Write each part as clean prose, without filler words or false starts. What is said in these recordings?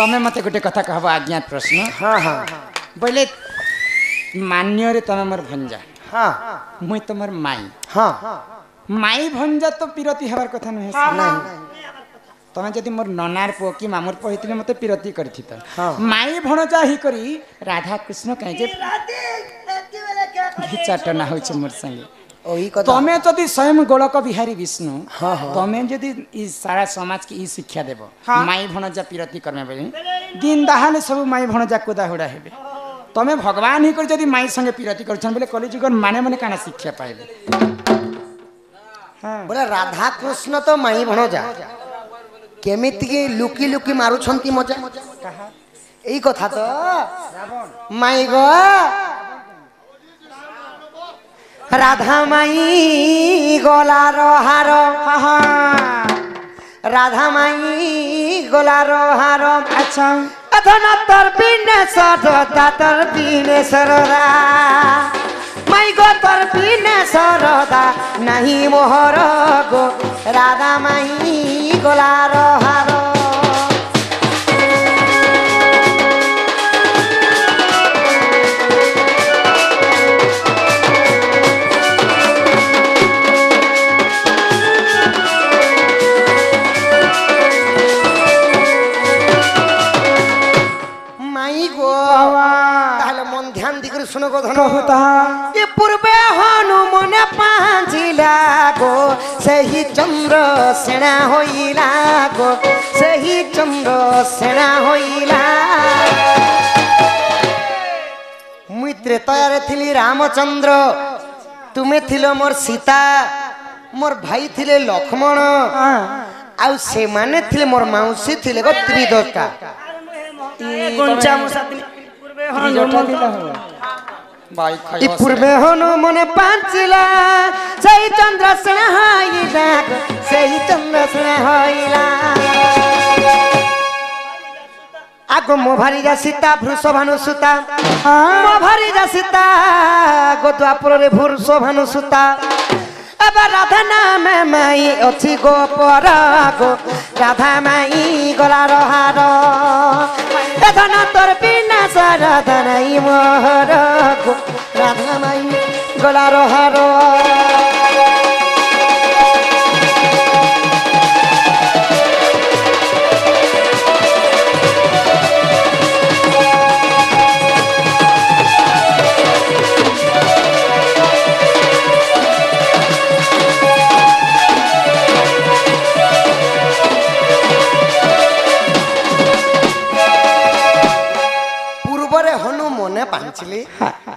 तमें मत गोटे कथा कहब अज्ञात प्रश्न। हाँ हाँ बोले मान्य रे तमें मोर भंजा हाँ मुई तुमर माई हाँ माई भंजा तो पिरती हबार कथा नुहे। तमें जदि मोर ननार पो कि मामुर पो होइतिले मते पिरती करथित। माई भणजा ही करी राधा कृष्ण कहे जे विचाटना होछ मोर संगे। ओही कथा तमें जदि स्वयं गोलक बिहारी विष्णु तमें जदि ई सारा समाज की ई शिक्षा देबो माई भणजा पिरती करमे बेले दिन दहाले सब माई भणजा कोदा होडा हेबे। तमें भगवान ही कर जदि माई संगे पिरती करछन बेले कली जुगर माने माने काना शिक्षा पाइबे। बोले राधा कृष्ण तो माई भणजा केमिति के लुकी लुकी मारुछंती मजा एई कथा तो माई गो राधा माई गलार हार राधा माई गलार हार। अच्छा अथना तर बिने सरदा तर बिने सरदा माई गो तर बिने सरदा नहीं मोहर गो राधा माई गलार हार। सुनो गो धन ये पूर्वे हनुमने पांचिला गो सही चंद्र सेना होइला गो सही चंद्र सेना होइला। मुई त्रेतयारे थिली रामचंद्र तुमे थिलो मोर सीता मोर भाई थिले लक्ष्मण आउ से माने थिले मोर मौसी थिले गो त्रिदोष्टा गुंचा मुसाती पूर्वे हनुमने पांचिला सही चंद्र सेना होइला सही चंद्र सेना होइला। आगो मो भारी जा सीता वृषभानु सुता मो भारी जा सीता गो द्वापर रे वृषभानु सुता अब राधा नाम माई अछि गो पर गो राधा माई गलार हार एधना तोर बिना राधा नाई मोहर गो राधा माई गलार हार।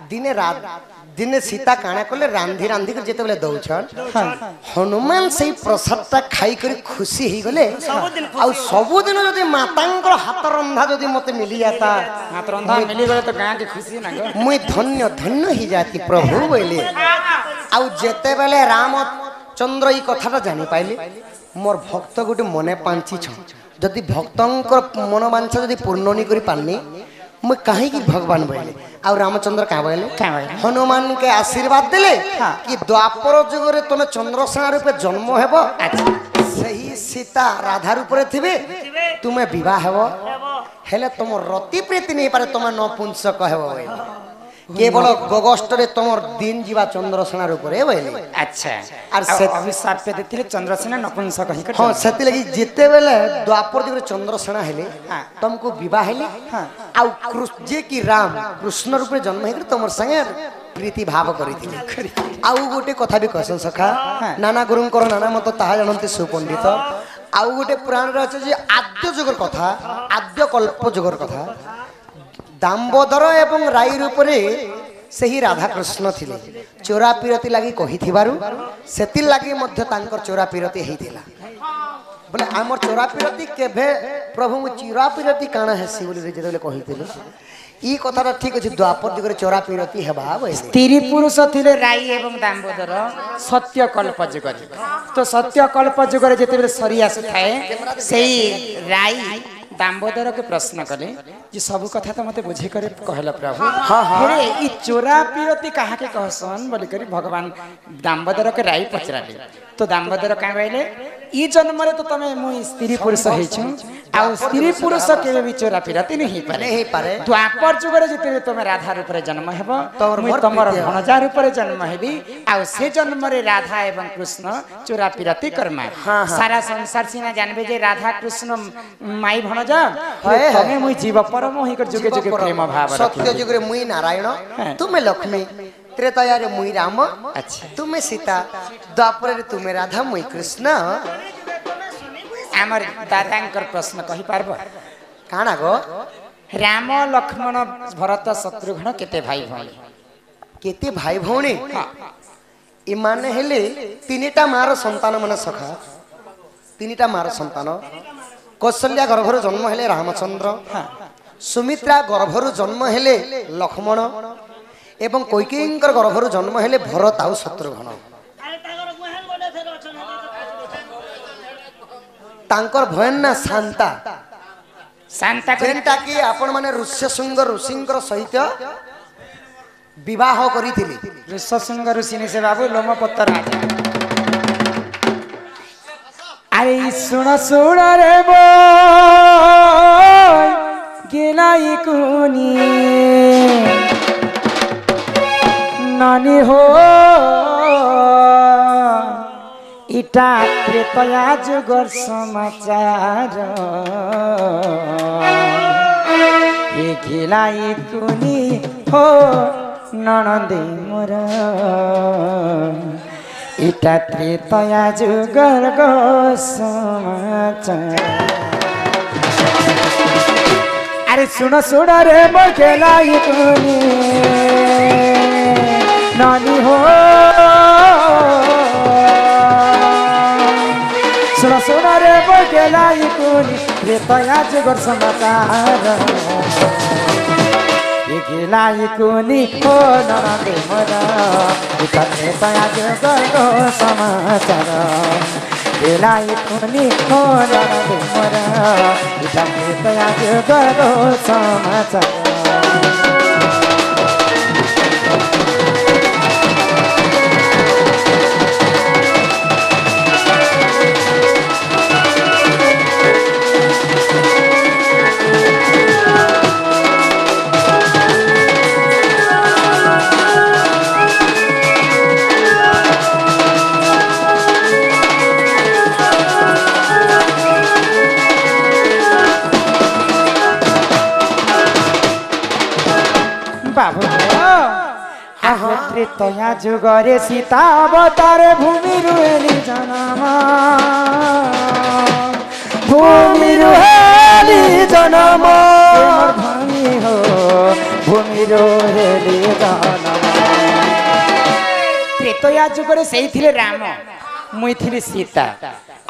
दिने रात दिने सीता काना कले रांधी रांधी कर जेते बेले दउछन हनुमान सही प्रसादटा खाई कर खुशी ही गले आ सब दिन जदी मातांकर हाथ रंधा जदी मते मिली जाता हाथ रंधा मिली गले तो गां के खुशी ना गो मुई धन्य धन्य ही जाती प्रभु बोले आ जेते बेले रामचंद्र ई कथाटा जानि पाइले मोर भक्त गुटे मने पांची छ जदी भक्तंकर मनोवांछा जदी पूर्ण नि करि पानी मैं कहीं की भगवान बोले आ रामचंद्र क्या बोले हनुमान के आशीर्वाद दिले कि द्वापर जुग रे तुम चंद्रसेना रूपे जन्म हेबो सही सीता राधा रूप रे थिबे तुमे विवाह हेबो हेले तुम रति प्रीति नहीं पारे तुम नपुंसक हेबो केवल गगस्ट रे तुमर दिन जीवा चंद्रसेना रूप रे बोले। अच्छा और से अभिशाप पे देथिले चंद्रसेना नपुंसक ही हां सेति लगी जेते बेले द्वापर जुग रे चंद्रसेना हेले तुमको विवाह हेले आ जे की राम कृष्ण रूप रे जन्म हेकर तुमर संगे प्रीति भाव करिथिले आउ गोटे कथा भी कहसन सखा नाना गुरुं कर नाना मत ताहा जानते सुपंडित आउ गोटे पुराण रे अछि जे आद्य जुगर कथा आद्य कल्प जुगर कथा दाम्बोदर एवं राई रूप रे सही राधा कृष्ण थिले चोरा पिरती लागि कहिथिबारु सेति लागि मध्य तांकर चोरा पिरती हेइथिला बोले हमर चोरा पिरती केभे प्रभु मु चोरा पिरती काना हेसी बोली रे जेतले कहिथिले ई कथाटा ठीक अछि द्वापर जुगरे चोरा पिरती हेबा बे स्त्री पुरुष थिले राई एवं दाम्बोदर सत्य कल्प जुगरे तो सत्य कल्प जुगरे जेते सरी आसी थाए सेही राई दाम्बोदर के प्रश्न कले ये सब कथा तो मते बुझे करे कहला प्रभु हां हां अरे ई चोरा पिरती कहा के कहसन बोली करी भगवान दामोदर के राई पचराले तो दामोदर का कहले ई जन्म रे तो तमे मुई स्त्री पुरुष हेइ छु आ स्त्री पुरुष के भी चोरा पिरती नहीं पारे द्वापर जुग रे जते तमे राधा रूप रे जन्म हेबो मुई तमर भणजा रूप रे जन्म हेबी आ से जन्म रे राधा एवं कृष्ण चोरा पिरती करमा सारा संसार सिना जानबे जे राधा कृष्ण माई भणजा तमे मुई जीव परम होई कर जुगे जुगे प्रेम भाव सत्य जुग रे मुई नारायण तुमे लक्ष्मी त्रेताया रे मुई राम अच्छा तुमे सीता द्वापर रे तुमे राधा मुई कृष्ण आमर दादांकर प्रश्न कहि पारबो काना गो राम लक्ष्मण भरत शत्रुघ्न केते भाई भौणी इमाने हेले तीनटा मार संतान मन सखा तीनटा मार संतान कौशल्या गर्भर जन्म हेले रामचंद्र सुमित्रा गर्भर जन्म हेले लक्ष्मण एवं कैकेयींकर गर्भर जन्म हेले भरत आउ शत्रुघ्न तांकर भयन ना शांता शांता जेनटा कि आपण माने ऋष्यशृंग ऋषिंकर सहित विवाह करिथिले ऋष्यशृंग ऋषि ने से बाबू लोमपत्तर राजा अरे सुन सुन रे बो गेलाई कुनी नानी हो इटा त्रेतया जुगर समाचार ए गेलाई कुनी हो ननदे मोर इटा त्रेतया जुगर गो समाचार अरे सुनो सुनो रे मोर गेलाई कुनी नानी हो सुनो सुनो रे मोर गेलाई कुनी त्रेतया जुगर समाचार गेलाई कुनी हो ननदे मोर इटा त्रेतया जुगर गो समाचार गेलाई कुनी हो ननदे मोर इटा त्रेतया जुगर गो समाचार बाबू त्रेतया जुगरे सीता अवतार भूमि रुहेली जन्म भूमि रुहेली जन्म भूमि हो भूमि रुहेली जन्म त्रेतया जुगरे सेही थिले राम मुई थिली सीता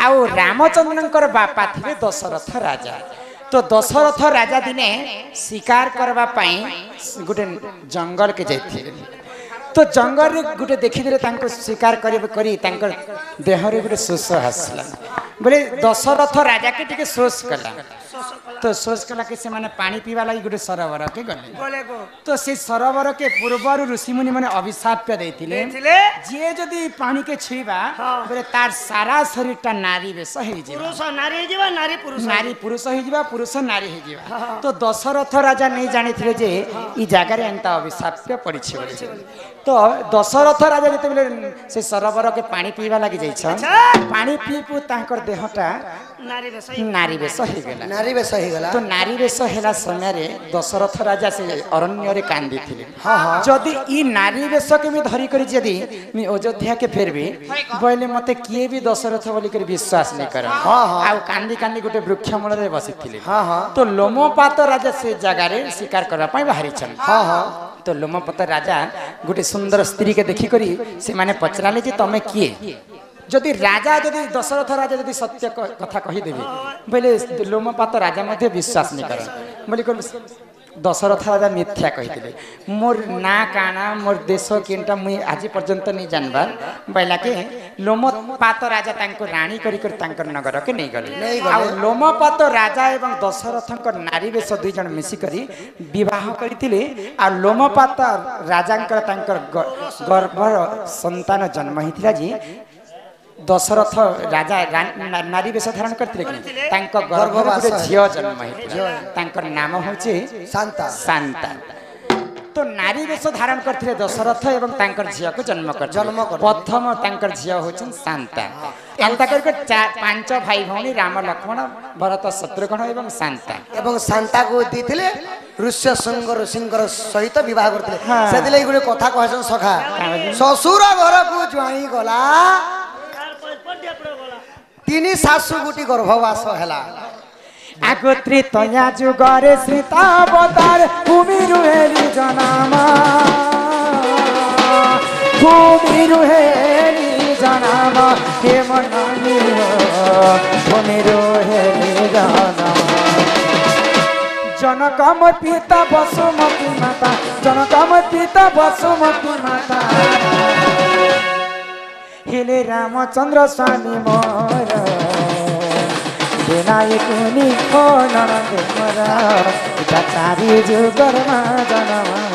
आउ रामचंद्रंकर बापा थिले दशरथ राजा तो दशरथ राजा दिने शिकार करबा पाई गुटे जंगल के जाइथिले तो जंगल रे गुटे देखिले तांको शिकार करी तांकर देह रे गुटे शोष हसला बोले दशरथ राजा के टिके शोष कला तो शोष कला के से माने पानी पीवा लागि गुटे सरोवर के गले तो से सरोवर के पूर्वरु ऋषि मुनि माने अभिशाप देथिले जे जदी पानी के छुईबा बोले तार सारा शरीरटा नारी बेस हेइ जे पुरुष नारी जीवा नारी पुरुष हेइ जीवा पुरुष नारी हेइ जीवा तो दशरथ राजा नहीं जानिथिले जे ई जागा रे एंता अभिशाप पड़ी छे तो दशरथ राजा जते बेले से सरोवर के पानी पीवा लागि जाई छ पानी पीपु तांकर देहटा नारी बेस हेइ गेला तो नारी बेस हेला समय रे दशरथ राजा से अरण्य रे कांदी थिले जदी ई नारी बेस के भी धरी करी जदी मी अयोध्या के फेरबी बोले मते किए भी दशरथ बोली कर विश्वास नहीं कर आ कांदी कांदी गुटे वृक्ष मूल रे बसी थिले तो लोमपात राजा से जगह रे शिकार करबा पई बाहरी छन तो लोमपात राजा गुटे सुंदर स्त्री के देखि करी से माने पचराले जे तमे किए जदि राजा जदि दशरथ राजा जदि सत्य कथा कही देबे बोले लोमपात राजा मध्ये विश्वास नहीं कर बोली दशरथ राजा मिथ्या कही मोर ना काना मोर देश केनटा मुई आज पर्यंत नहीं जानबार बैला के लोमपात राजा तांको रानी करी कर तांकर नगर के नहीं गले आ लोमपात राजा एवं दशरथ नारी बेश दुई जन मिसी करी विवाह करथिले आ लोमपात राजांकर तांकर गर्भर संतान जन्म हिथिला जी दशरथ राजा नारी बेश धारण करते गर्भ झील जन्म होता नाम हूँ शांता शांता तो नारी बेश धारण करते दशरथ एवं झील को जन्म कर प्रथम झील हूँ शांता एंता कर पांच भाई भौणी राम लक्ष्मण भरत शत्रुघ्न एवं शांता शांता को देते ऋष्य सिंह ऋषिंकर सहित विवाह करते से गोटे कथा कहसन सखा ससुर घर को ज्वाई गला तीन सासु गुटी गर्भवास है आगोत्री तया जुगरे श्रीतावतार भूमि रुहेली जनामा भूमि रुहेली जनामा हे मनानी भूमि रुहेली जनामा जनकम पिता वसुमती माता जनकम पिता वसुमती माता हेले रामचंद्र स्वामी मोर विनायकुनी हो ननद मोर चारी जुगर जन्म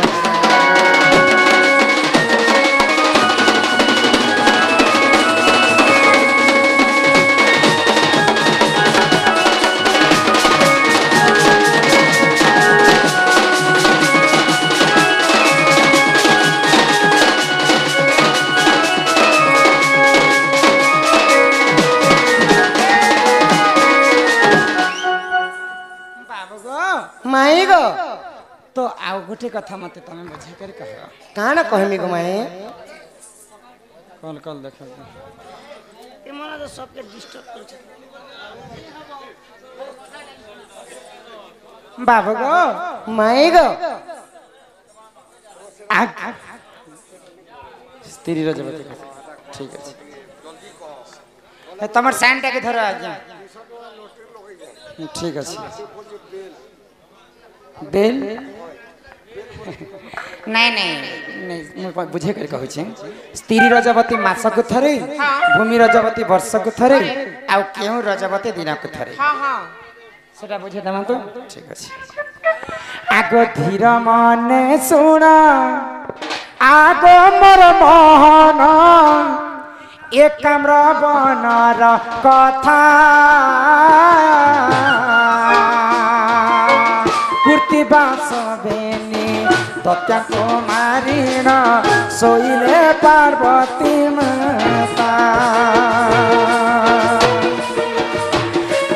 माई गो तो आउ गोटे कथा मते तमे बुझे कर कह काना कहमी गो माई कल कल देख ए मना तो सबके डिस्टर्ब कर छ बाबू गो माई गो स्त्री रजवती ठीक है तमर सैंटा के धर आज्ञा ठीक है बेल नहीं नहीं बुझे कर कहू स्त्री रजवती मासक थरे भूमि रजवती वर्षक थरे आउ केउ रजवती दिन को थरे सेटा बुझे दमा तो ठीक अछि आगो धीर मने सुना आगो मोर मोहन एकाम्र बनर कथा कुर्ती बास बेनी दत्या कुमारीण सोइले पार्वती माता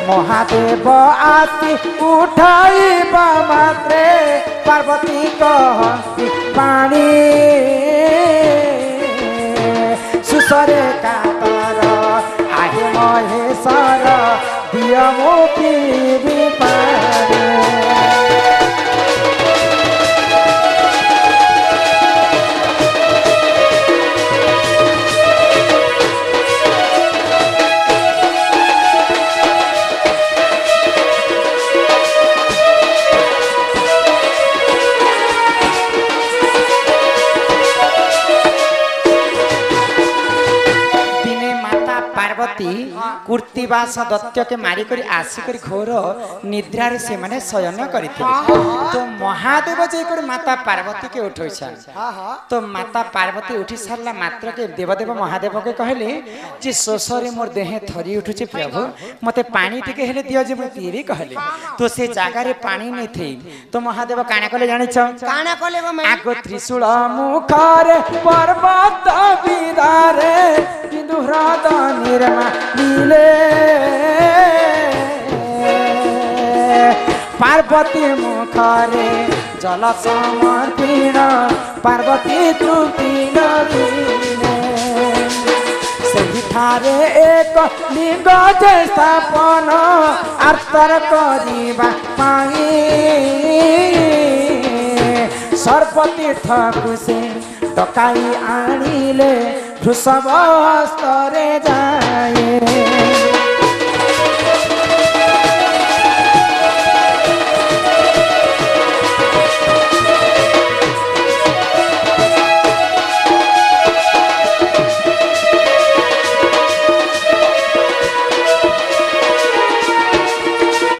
महादेव आसी उठाइबा मात्रे पार्वती कहती पानी सुसरे कातर आहे महेश्वर दिय मोती विपारे कुर्तीवास दत्त के मारिक आसिक घोर निद्रा से माने शयन करते तो महादेव जेकर माता पार्वती के उठे तो माता पार्वती उठी सारा मात्र के देवदेव महादेव के कहले जे शोषरे मोर देहे थरी उठुचे प्रभु मते पानी टिके हेले दियो जे मैं पीरी कहले तो से जागा रे पानी नहीं थी तो महादेव काना कले जानि छ काना कले गो मैं आगो त्रिशूल मुखारे पर्वत बिदारे बिंदु ह्रद निर्मा नीले पार्वती मुखारे जल समर्पिण पार्वती तृप्ति नदीने सेठारे एक लिंग जे स्थापन आर्तर करिबा पाई सर्पतीर्थ कुसे डकाई आनिले वृषभ हस्तरे जाए